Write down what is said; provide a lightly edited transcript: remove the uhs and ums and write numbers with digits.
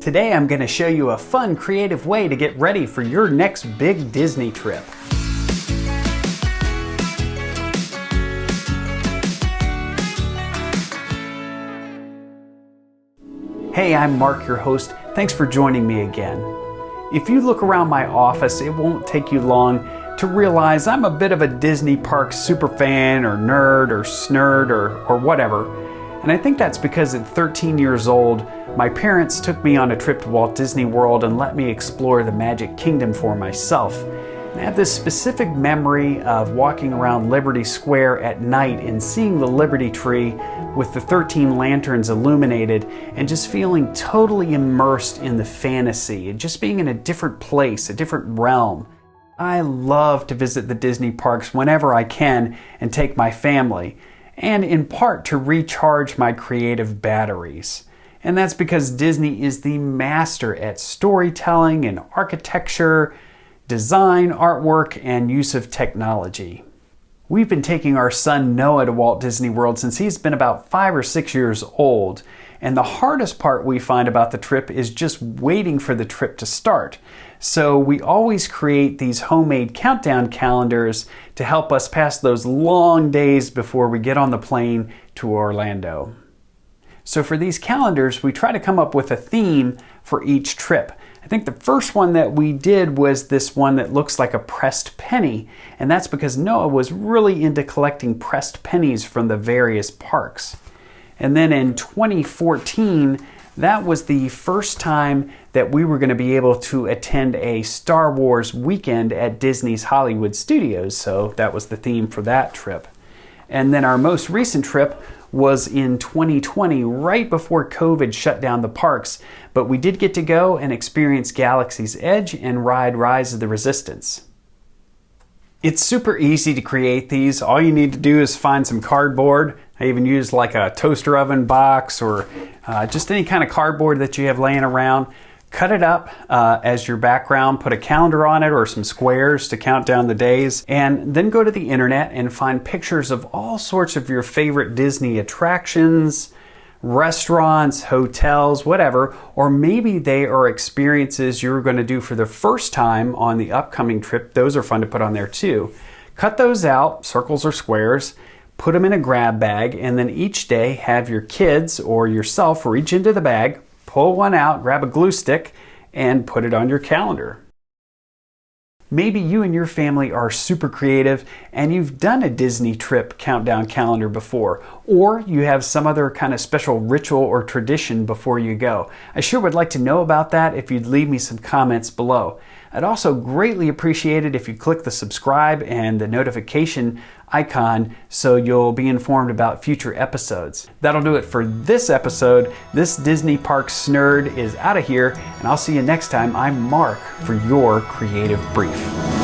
Today I'm going to show you a fun, creative way to get ready for your next big Disney trip. Hey, I'm Mark, your host. Thanks for joining me again. If you look around my office, it won't take you long to realize I'm a bit of a Disney park superfan or nerd or snurd or whatever. And I think that's because at 13 years old, my parents took me on a trip to Walt Disney World and let me explore the Magic Kingdom for myself. And I have this specific memory of walking around Liberty Square at night and seeing the Liberty Tree with the 13 lanterns illuminated and just feeling totally immersed in the fantasy and just being in a different place, a different realm. I love to visit the Disney parks whenever I can and take my family, and in part to recharge my creative batteries. And that's because Disney is the master at storytelling and architecture, design, artwork, and use of technology. We've been taking our son Noah to Walt Disney World since he's been about 5 or 6 years old. And the hardest part we find about the trip is just waiting for the trip to start. So we always create these homemade countdown calendars to help us pass those long days before we get on the plane to Orlando. So for these calendars, we try to come up with a theme for each trip. I think the first one that we did was this one that looks like a pressed penny, and that's because Noah was really into collecting pressed pennies from the various parks. And then in 2014, that was the first time that we were going to be able to attend a Star Wars weekend at Disney's Hollywood Studios, so that was the theme for that trip. And then our most recent trip was in 2020, right before COVID shut down the parks, but we did get to go and experience Galaxy's Edge and ride Rise of the Resistance. It's super easy to create these. All you need to do is find some cardboard. I even use like a toaster oven box or just any kind of cardboard that you have laying around. Cut it up as your background, put a calendar on it or some squares to count down the days, and then go to the internet and find pictures of all sorts of your favorite Disney attractions, restaurants, hotels, whatever, or maybe they are experiences you're going to do for the first time on the upcoming trip. Those are fun to put on there too. Cut those out, circles or squares, put them in a grab bag, and then each day have your kids or yourself reach into the bag, pull one out, grab a glue stick, and put it on your calendar. Maybe you and your family are super creative and you've done a Disney trip countdown calendar before, or you have some other kind of special ritual or tradition before you go. I sure would like to know about that if you'd leave me some comments below. I'd also greatly appreciate it if you click the subscribe and the notification icon so you'll be informed about future episodes. That'll do it for this episode. This Disney Parks Snurd is out of here, and I'll see you next time. I'm Mark for your Creative Brief.